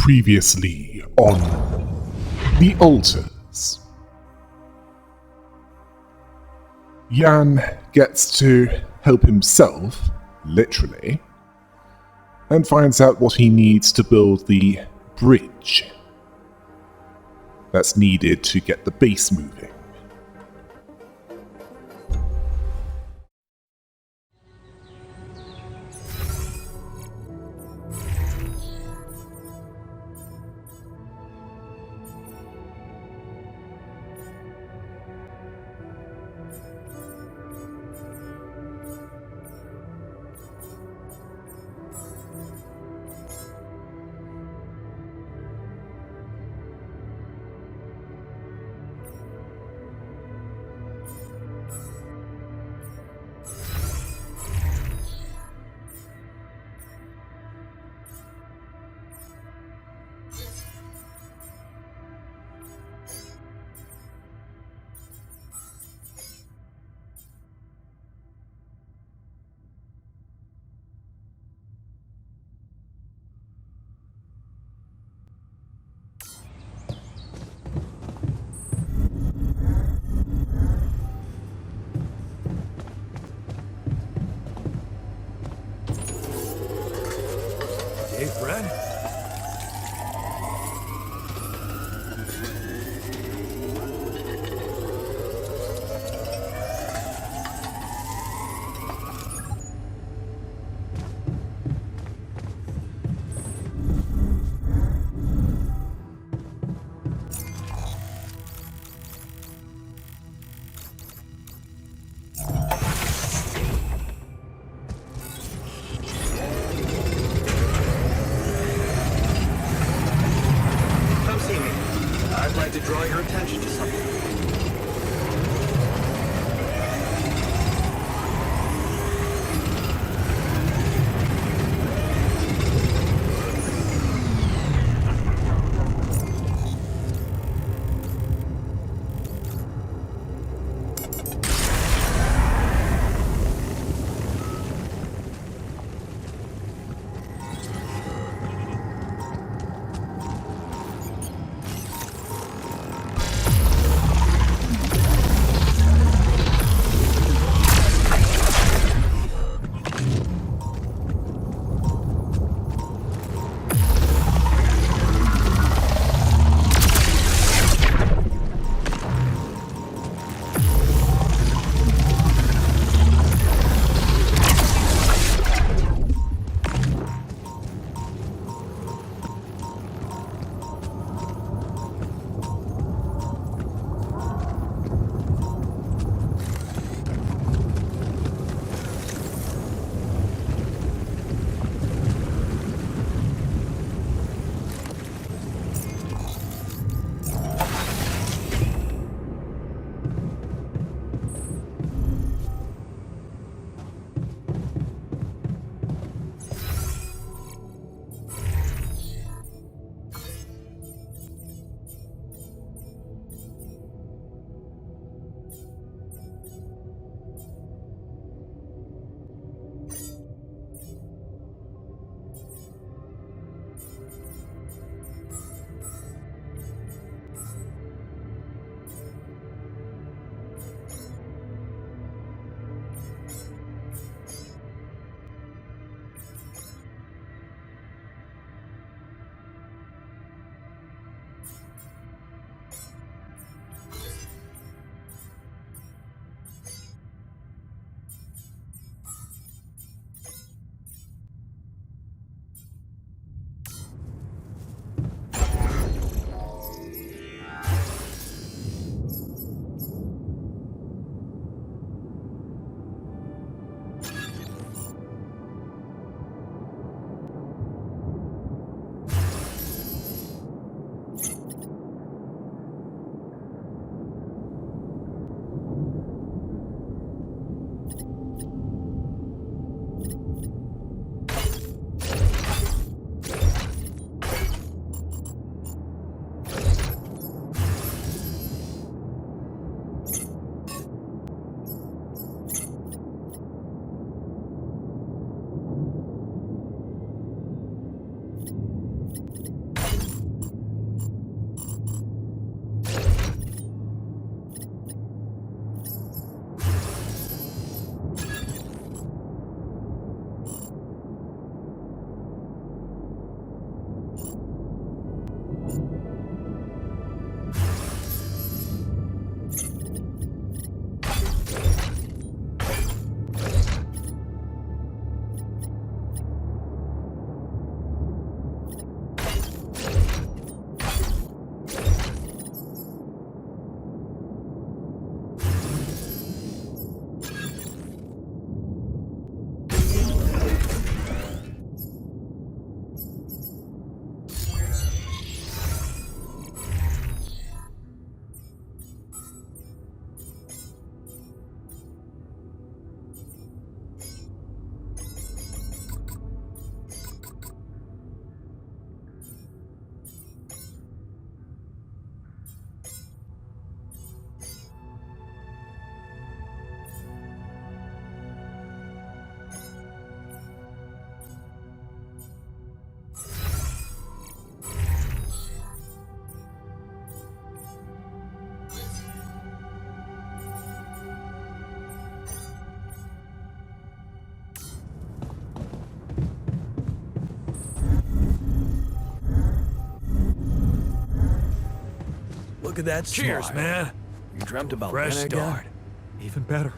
Previously on The Altars. Jan gets to help himself, literally, and finds out what he needs to build the bridge that's needed to get the base moving. Hey, friend. Look at that Cheers, smile. man. You dreamt about Fresh Lena again? start. Even better.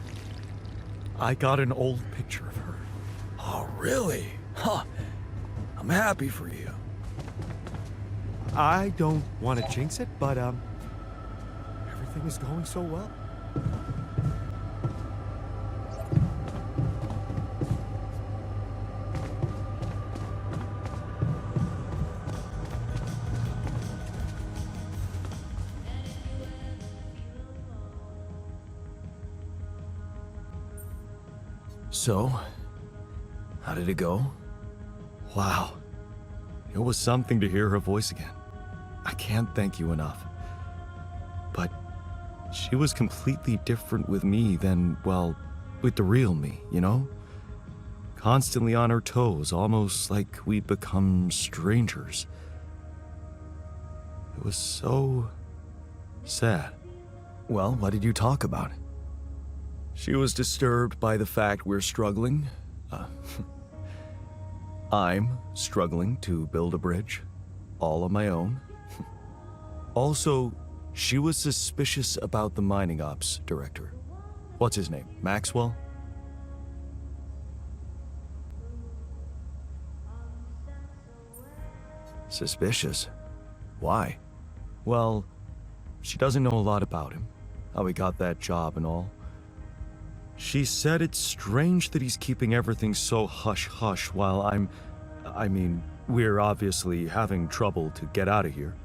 I got an old picture of her. Oh, really? Huh. I'm happy for you. I don't want to jinx it, but everything is going so well. So, how did it go? Wow. It was something to hear her voice again. I can't thank you enough. But she was completely different with me than, well, with the real me, you know? Constantly on her toes, almost like we'd become strangers. It was so sad. Well, what did you talk about? She was disturbed by the fact we're struggling. I'm struggling to build a bridge, all on my own. Also, she was suspicious about the mining ops director. What's his name? Maxwell? Suspicious? Why? Well, she doesn't know a lot about him, how he got that job and all. She said it's strange that he's keeping everything so hush-hush while we're obviously having trouble to get out of here.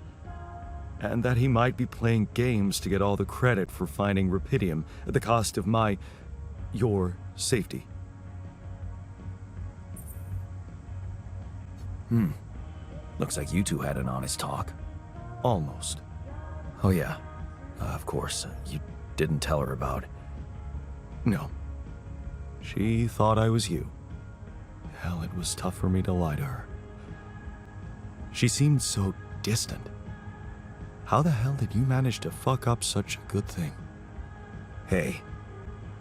And that he might be playing games to get all the credit for finding Rapidium at the cost of your safety. Looks like you two had an honest talk. Almost. Oh yeah, of course, you didn't tell her about it. No. She thought I was you. Hell, it was tough for me to lie to her. She seemed so distant. How the hell did you manage to fuck up such a good thing? Hey,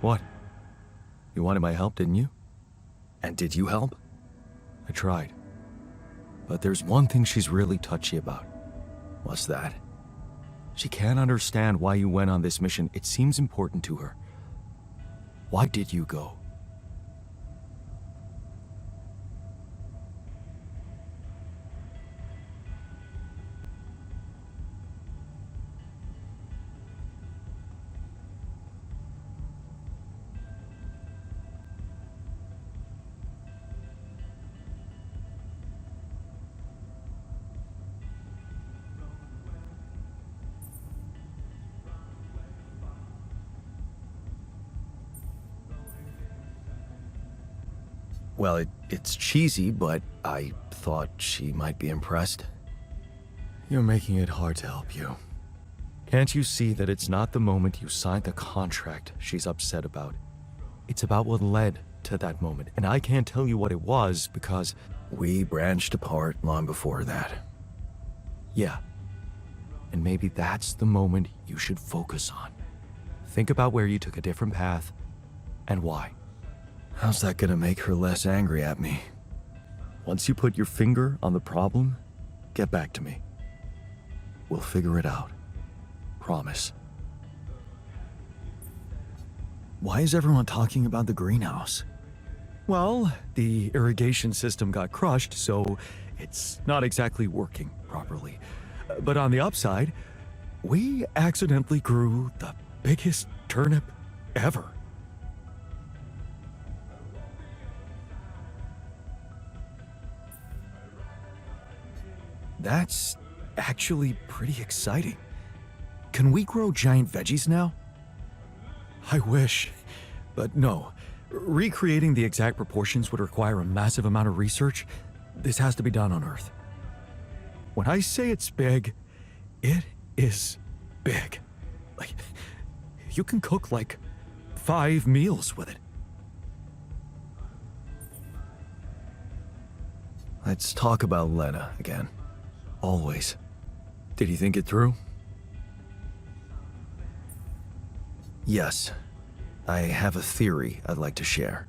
What? You wanted my help, didn't you? and did you help? I tried. But there's one thing she's really touchy about. What's that? She can't understand why you went on this mission. It seems important to her. Why did you go? Well, it's cheesy, but I thought she might be impressed. You're making it hard to help you. Can't you see that it's not the moment you signed the contract she's upset about? It's about what led to that moment, and I can't tell you what it was because, We branched apart long before that. yeah. And maybe that's the moment you should focus on. Think about where you took a different path and why. How's that gonna make her less angry at me? Once you put your finger on the problem, get back to me. We'll figure it out. Promise. Why is everyone talking about the greenhouse? Well, the irrigation system got crushed, so it's not exactly working properly. But on the upside, we accidentally grew the biggest turnip ever. That's actually pretty exciting. Can we grow giant veggies now? I wish, but no. Recreating the exact proportions would require a massive amount of research. This has to be done on Earth. When I say it's big, it is big. Like, you can cook like 5 meals with it. Let's talk about Lena again. Always. Did he think it through? Yes. I have a theory I'd like to share.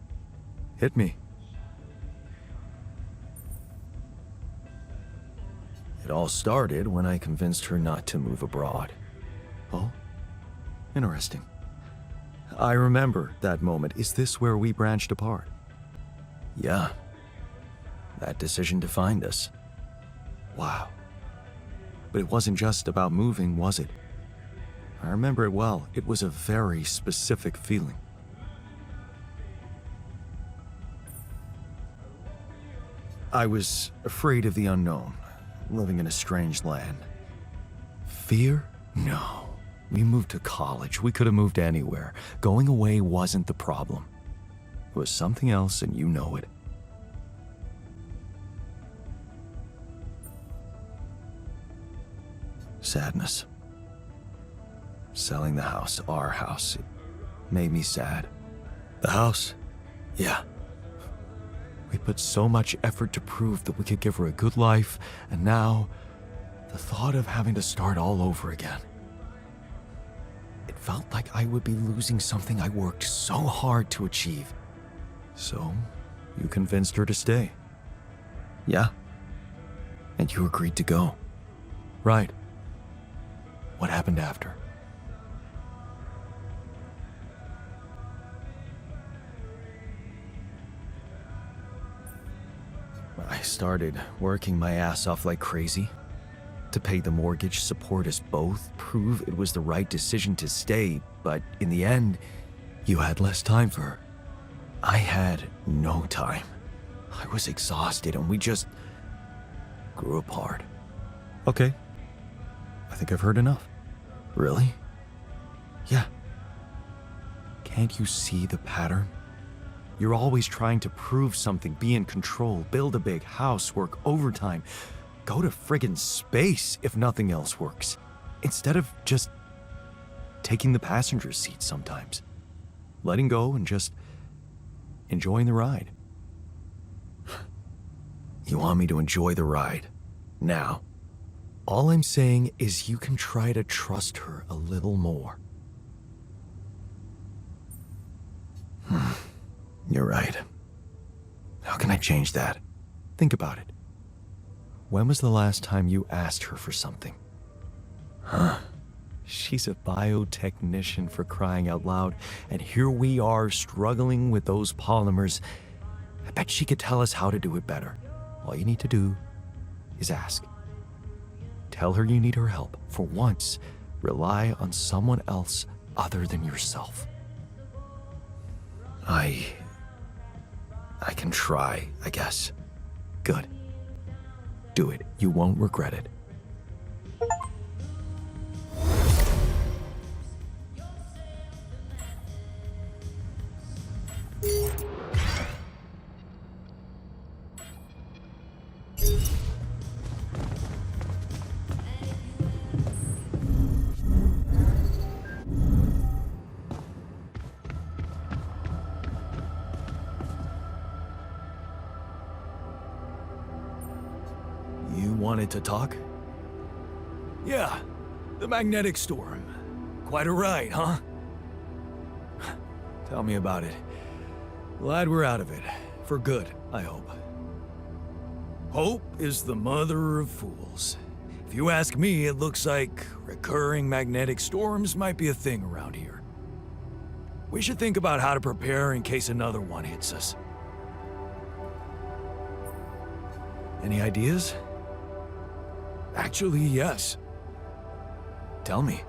Hit me. It all started when I convinced her not to move abroad. Oh, interesting. I remember that moment. Is this where we branched apart? Yeah. That decision defined us. Wow. But it wasn't just about moving, was it? I remember it well. It was a very specific feeling. I was afraid of the unknown, living in a strange land. Fear? No. We moved to college. We could have moved anywhere. Going away wasn't the problem. It was something else, and you know it. Sadness. Selling the house, our house, it made me sad. The house? Yeah. We put so much effort to prove that we could give her a good life, and now, the thought of having to start all over again. It felt like I would be losing something I worked so hard to achieve. So, you convinced her to stay. Yeah. And you agreed to go. Right. What happened after? I started working my ass off like crazy to pay the mortgage, support us both, prove it was the right decision to stay, but in the end, you had less time for her. I had no time. I was exhausted and we just grew apart. Okay. I think I've heard enough. Really? Yeah. Can't you see the pattern? You're always trying to prove something, be in control, build a big house, work overtime, go to friggin' space if nothing else works, instead of just taking the passenger seat sometimes, letting go and just enjoying the ride. You want me to enjoy the ride now? All I'm saying is you can try to trust her a little more. You're right. How can I change that? Think about it. When was the last time you asked her for something? Huh? She's a biotechnician, for crying out loud, and here we are struggling with those polymers. I bet she could tell us how to do it better. All you need to do is ask. Tell her you need her help. For once, rely on someone else other than yourself. I can try, I guess. Good. Do it. You won't regret it. You wanted to talk? Yeah, the magnetic storm. Quite a ride, huh? Tell me about it. Glad we're out of it. For good, I hope. Hope is the mother of fools. If you ask me, it looks like recurring magnetic storms might be a thing around here. We should think about how to prepare in case another one hits us. Any ideas? Actually, yes. Tell me.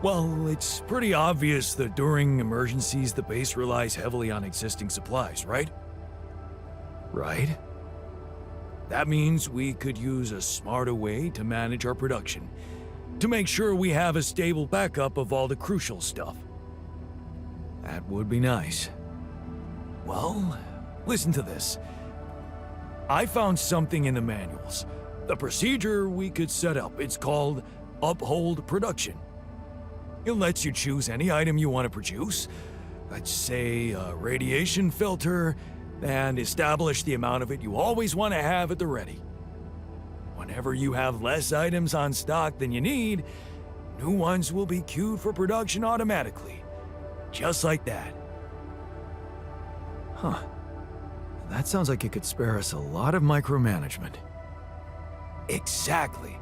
Well, it's pretty obvious that during emergencies, the base relies heavily on existing supplies, right? Right? That means we could use a smarter way to manage our production, to make sure we have a stable backup of all the crucial stuff. That would be nice. Well, listen to this. I found something in the manuals. The procedure we could set up. It's called Uphold Production. It lets you choose any item you want to produce. Let's say a radiation filter, and establish the amount of it you always want to have at the ready. Whenever you have less items on stock than you need, new ones will be queued for production automatically. Just like that. Huh. That sounds like it could spare us a lot of micromanagement. Exactly.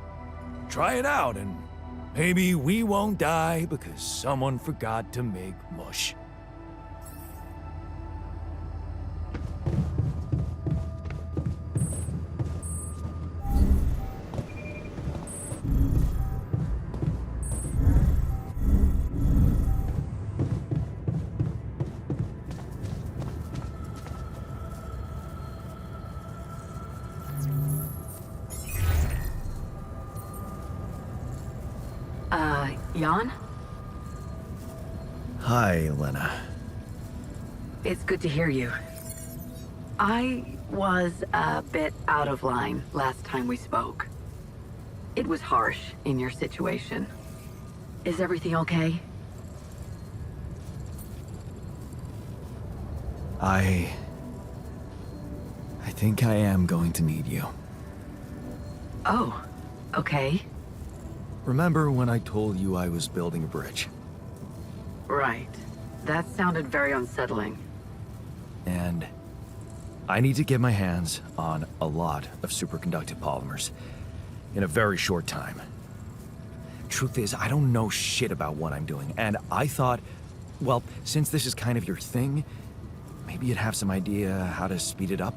Try it out and Maybe we won't die because someone forgot to make mush. Jan? Hi, Lena. It's good to hear you. I was a bit out of line last time we spoke. It was harsh in your situation. Is everything okay? I think I am going to need you. Oh, okay. Remember when I told you I was building a bridge? Right. That sounded very unsettling. And I need to get my hands on a lot of superconductive polymers in a very short time. Truth is, I don't know shit about what I'm doing, and I thought, well, since this is kind of your thing, maybe you'd have some idea how to speed it up?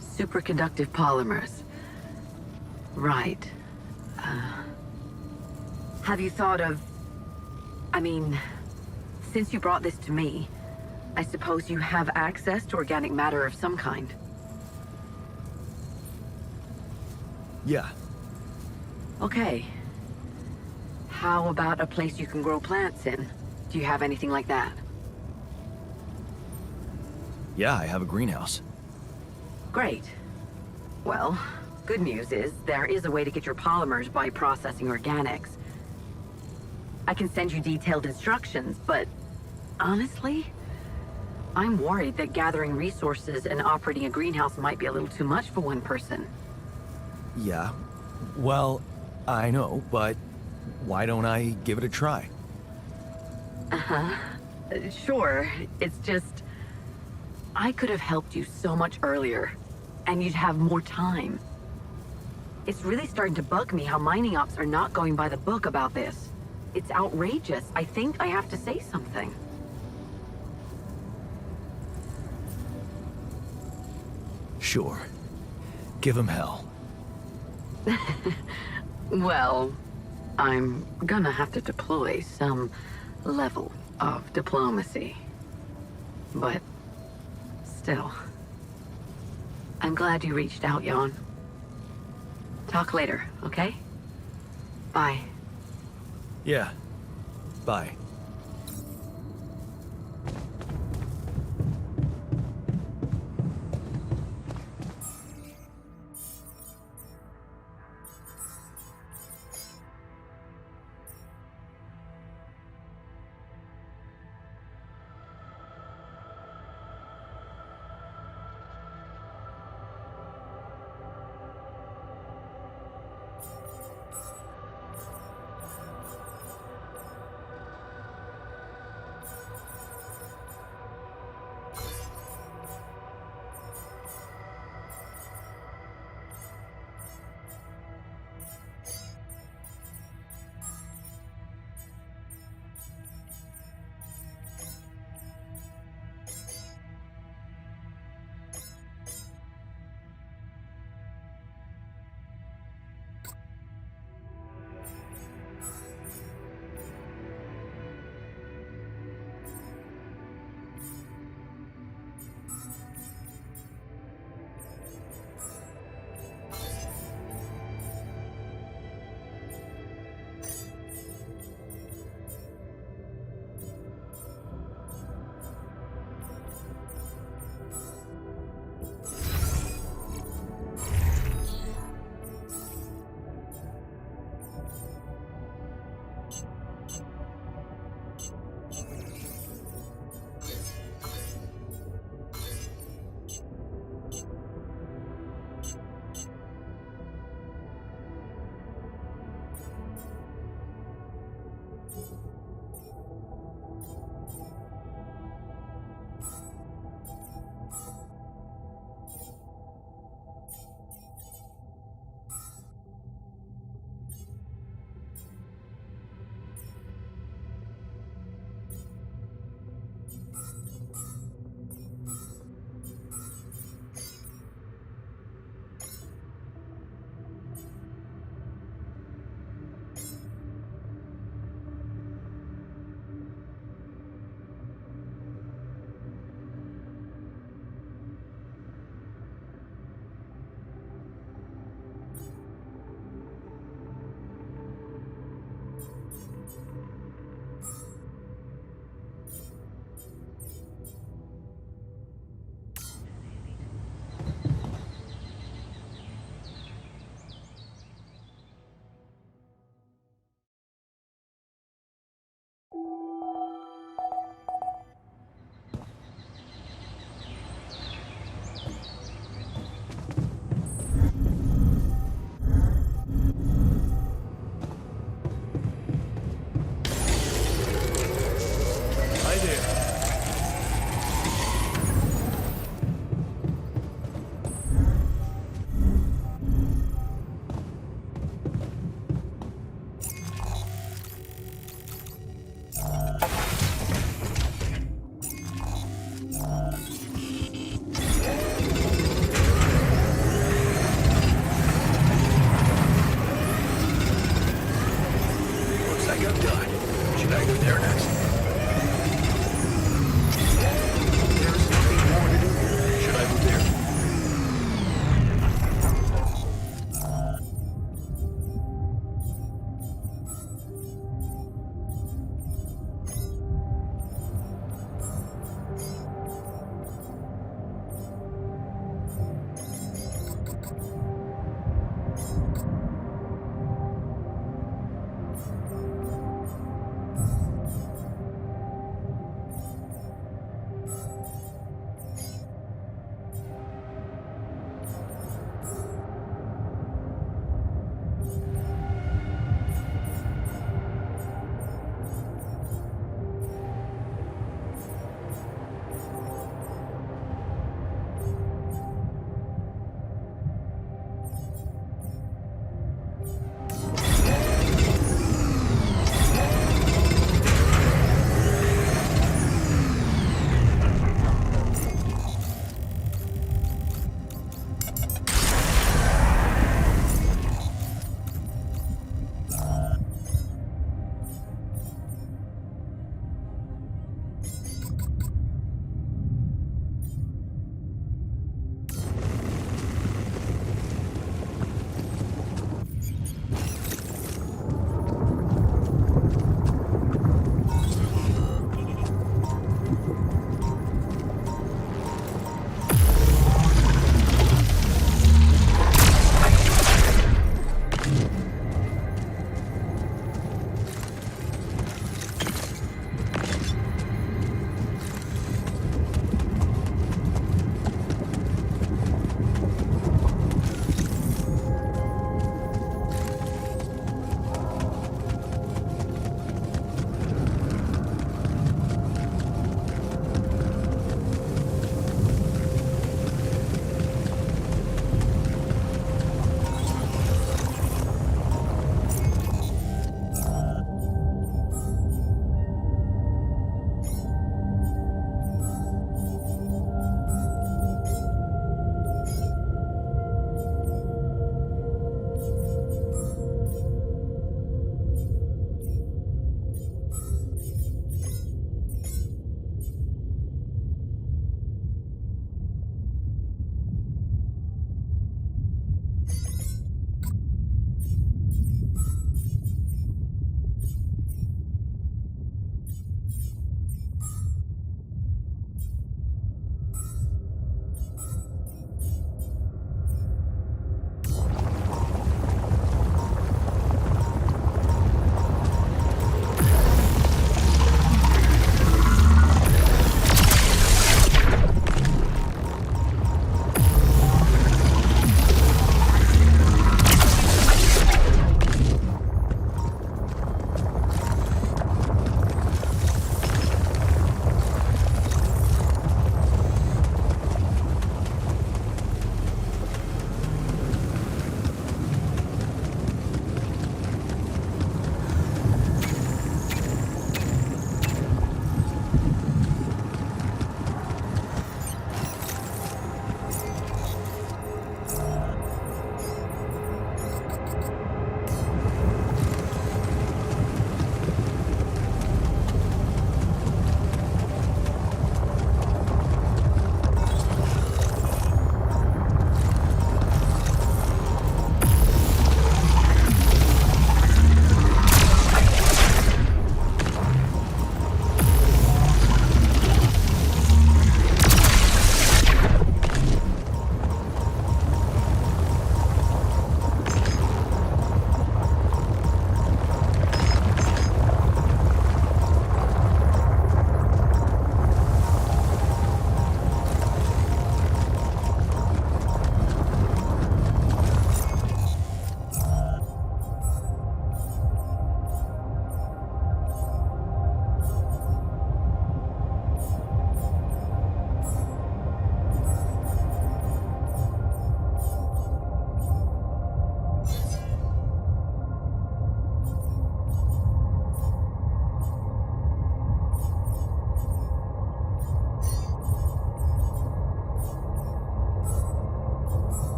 Superconductive polymers. Right. Have you thought of... I mean, since you brought this to me, I suppose you have access to organic matter of some kind. Yeah. Okay. How about a place you can grow plants in? Do you have anything like that? Yeah, I have a greenhouse. Great. Well, good news is there is a way to get your polymers by processing organics. I can send you detailed instructions, but honestly, I'm worried that gathering resources and operating a greenhouse might be a little too much for one person. Yeah. Well, I know, but why don't I give it a try? Sure, it's just... I could have helped you so much earlier, and you'd have more time. It's really starting to bug me how mining ops are not going by the book about this. It's outrageous. I think I have to say something. Sure. Give him hell. Well, I'm gonna have to deploy some level of diplomacy. But still, I'm glad you reached out, Jan. Talk later, okay? Bye. Yeah. Bye.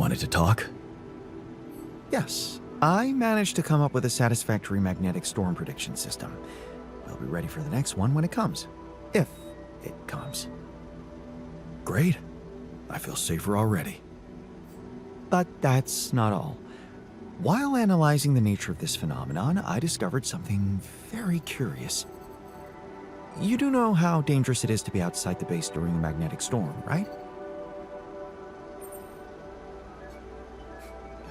wanted to talk? Yes, I managed to come up with a satisfactory magnetic storm prediction system. We'll be ready for the next one when it comes. If it comes. Great. I feel safer already. But that's not all. While analyzing the nature of this phenomenon, I discovered something very curious. You do know how dangerous it is to be outside the base during a magnetic storm, right?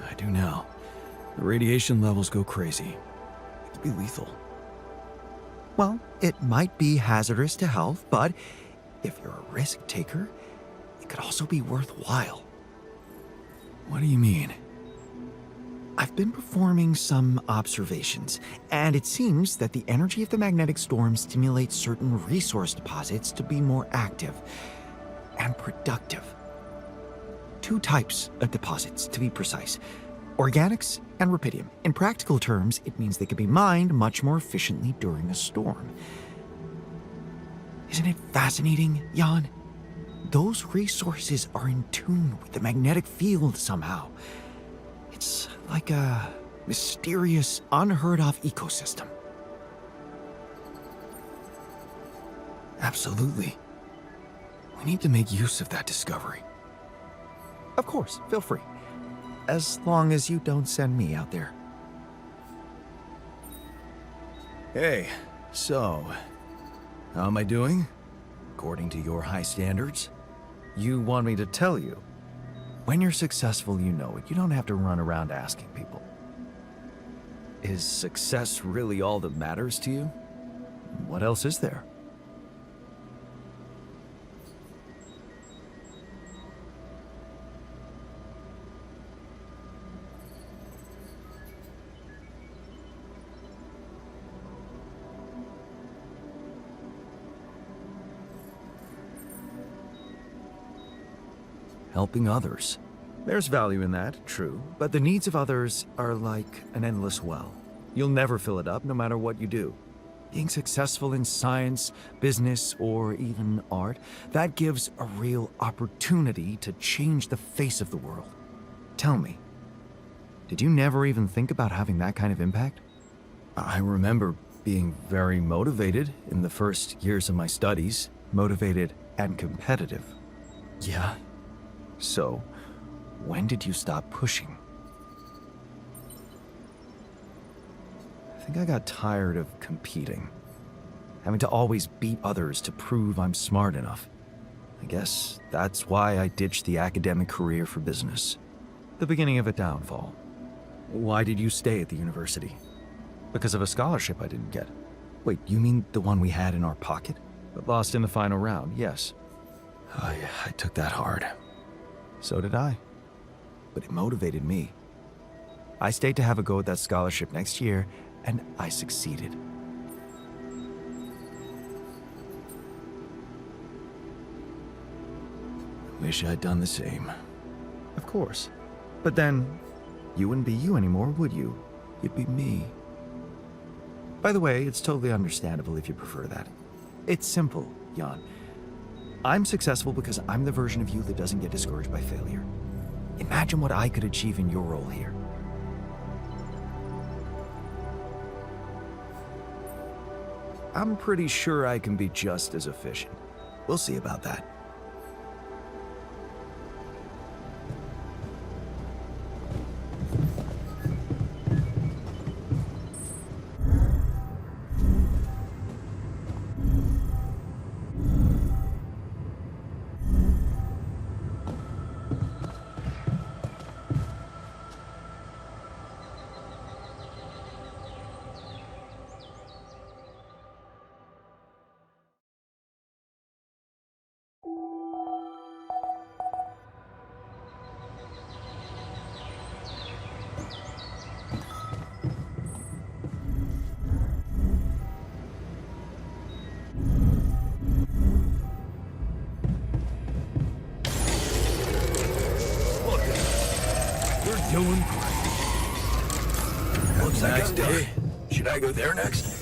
I do now. The radiation levels go crazy. It could be lethal. Well, it might be hazardous to health, but if you're a risk taker, it could also be worthwhile. What do you mean? I've been performing some observations, and it seems that the energy of the magnetic storm stimulates certain resource deposits to be more active and productive. 2 types of deposits, to be precise: organics and rubidium. In practical terms, it means they can be mined much more efficiently during a storm. Isn't it fascinating, Jan? Those resources are in tune with the magnetic field somehow. It's like a mysterious, unheard-of ecosystem. Absolutely. We need to make use of that discovery. Of course, feel free. As long as you don't send me out there. Hey, so, how am I doing? According to your high standards? You want me to tell you? When you're successful, you know it. You don't have to run around asking people. Is success really all that matters to you? What else is there? Helping others. There's value in that, true, but the needs of others are like an endless well. You'll never fill it up, no matter what you do. Being successful in science, business, or even art, that gives a real opportunity to change the face of the world. Tell me, did you never even think about having that kind of impact? I remember being very motivated in the first years of my studies. Motivated and competitive. Yeah. So, when did you stop pushing? I think I got tired of competing. Having to always beat others to prove I'm smart enough. I guess that's why I ditched the academic career for business. The beginning of a downfall. Why did you stay at the university? Because of a scholarship I didn't get. Wait, you mean the one we had in our pocket? But lost in the final round, yes. I took that hard. So did I. But it motivated me. I stayed to have a go at that scholarship next year, and I succeeded. Wish I'd done the same. Of course. But then, you wouldn't be you anymore, would you? You'd be me. By the way, it's totally understandable if you prefer that. It's simple, Jan. I'm successful because I'm the version of you that doesn't get discouraged by failure. Imagine what I could achieve in your role here. I'm pretty sure I can be just as efficient. We'll see about that. Doing great. Looks like I'm done. Should I go there next?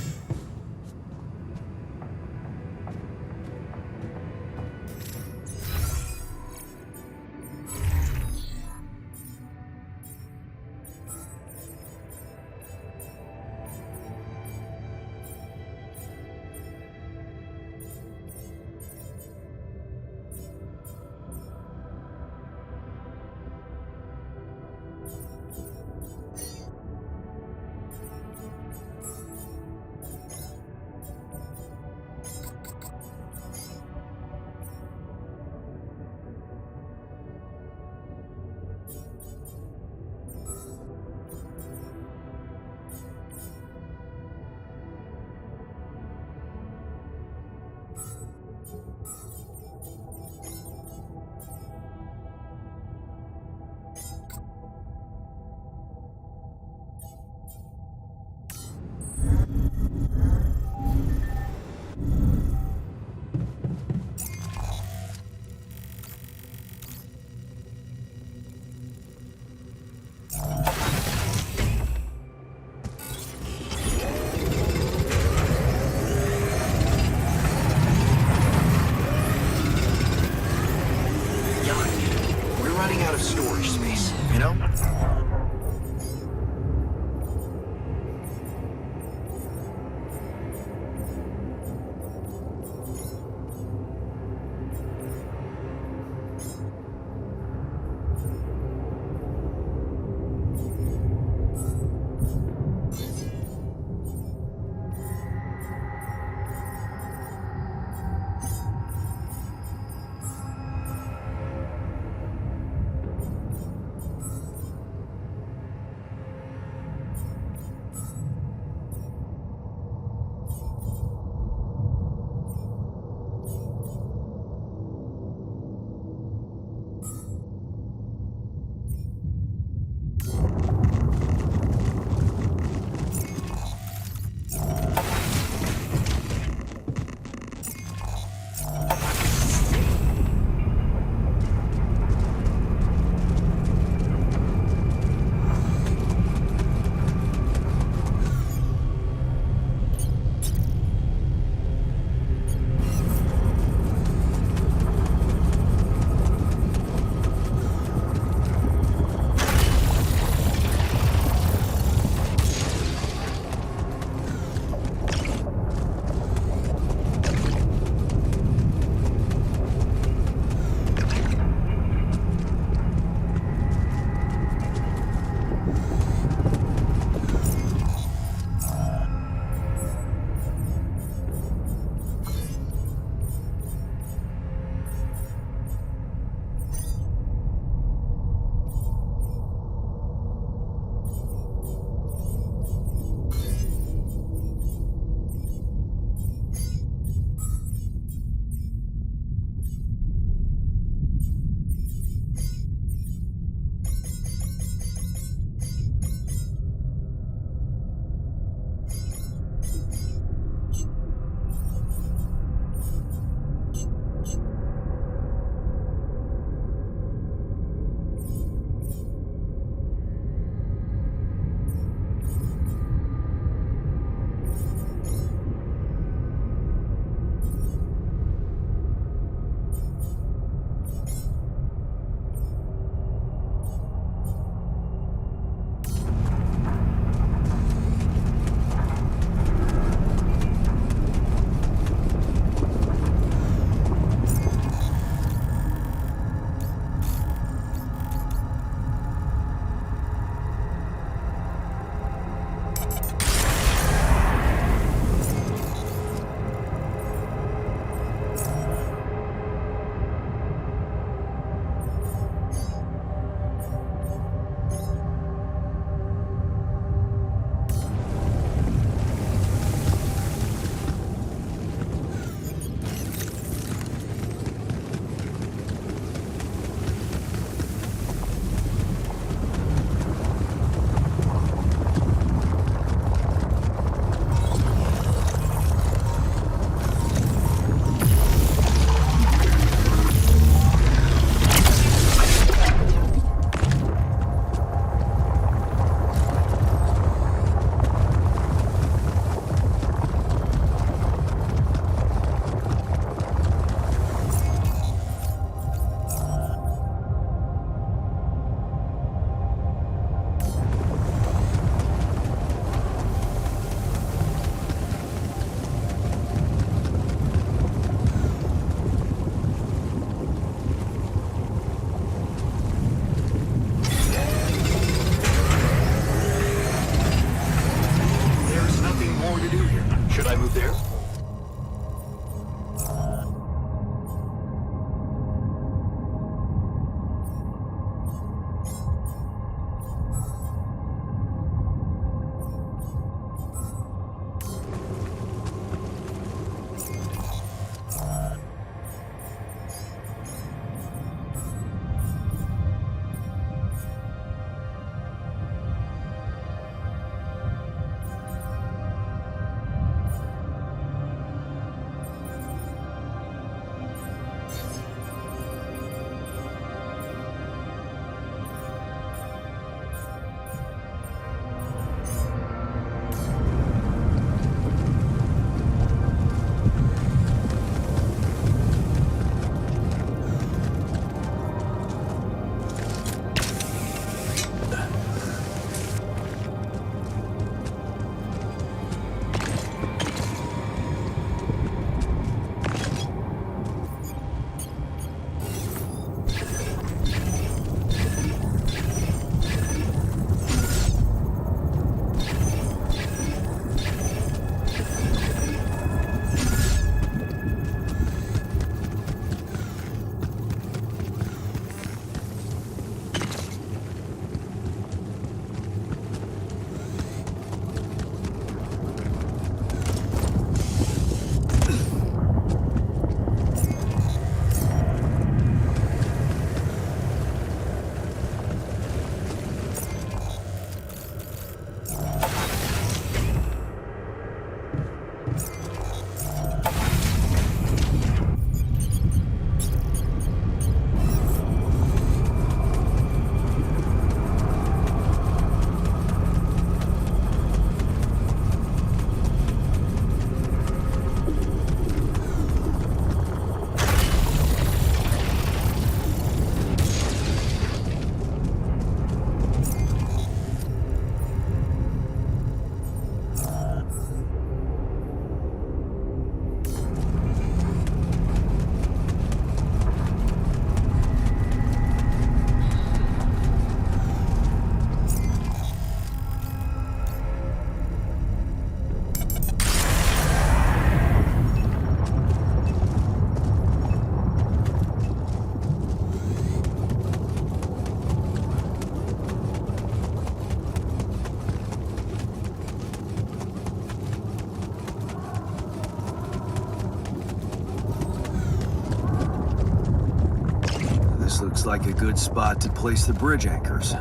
This looks like a good spot to place the bridge anchors.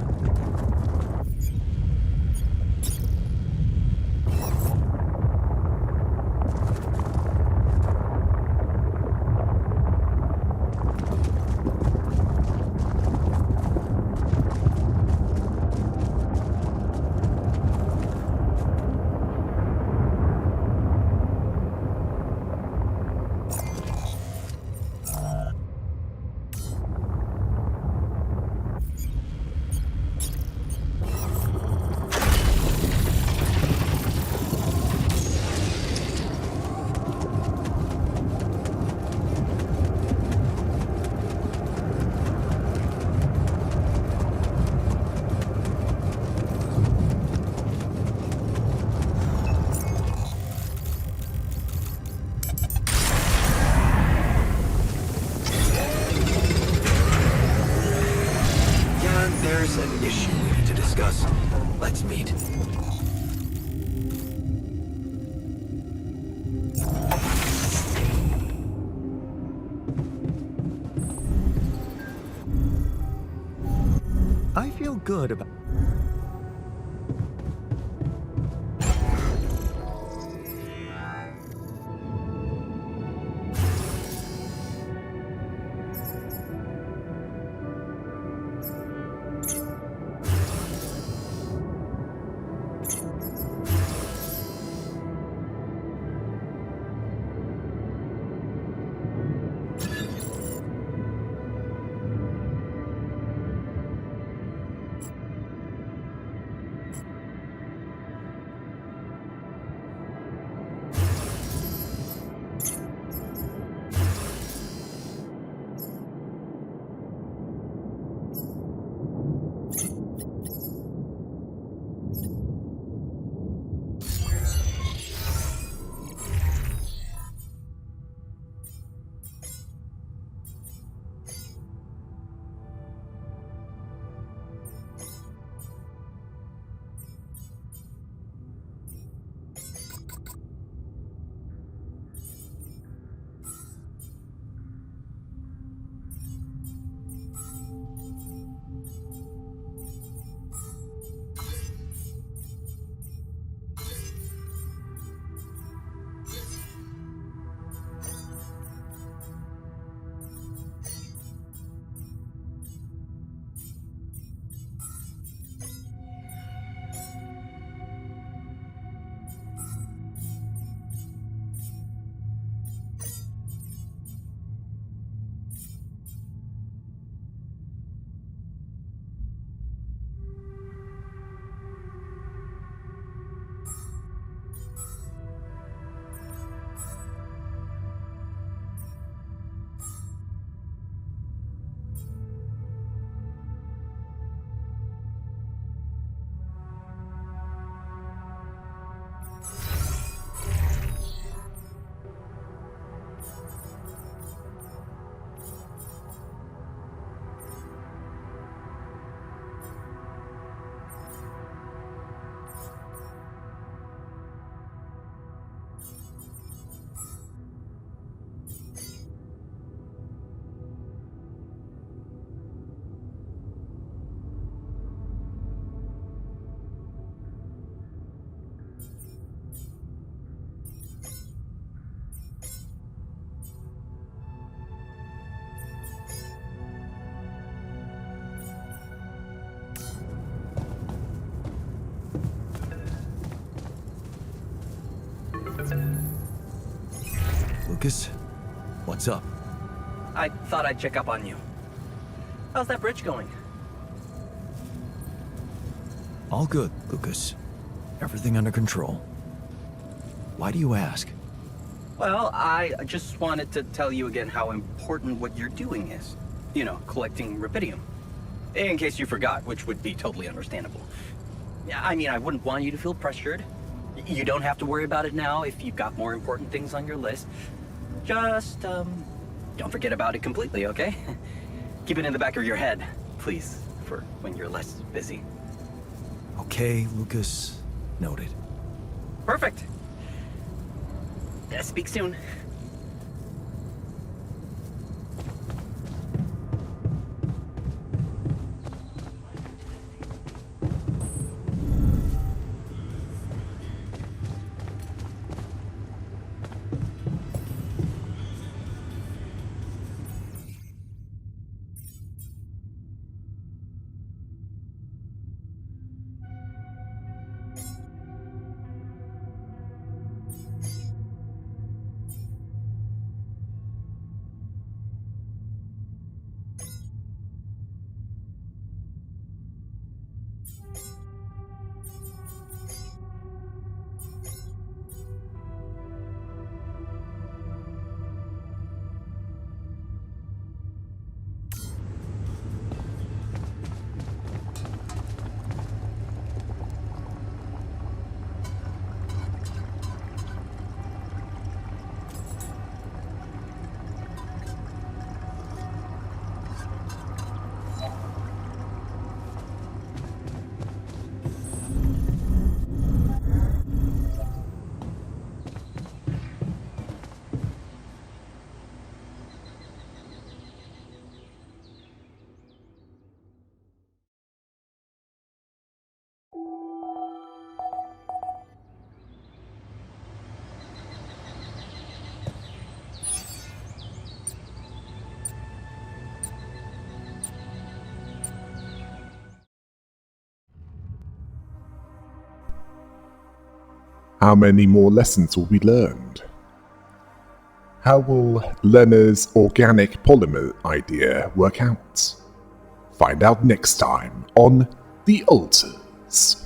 There's an issue we need to discuss. Let's meet. I feel good about... Lucas, what's up? I thought I'd check up on you. How's that bridge going? All good, Lucas. Everything under control. Why do you ask? Well, I just wanted to tell you again how important what you're doing is. You know, collecting rubidium. In case you forgot, which would be totally understandable. Yeah, I mean, I wouldn't want you to feel pressured. You don't have to worry about it now if you've got more important things on your list. Just, don't forget about it completely, okay? Keep it in the back of your head, please, for when you're less busy. Okay, Lucas. Noted. Perfect. Speak soon. how many more lessons will be learned? How will Lena's organic polymer idea work out? Find out next time on The Alters.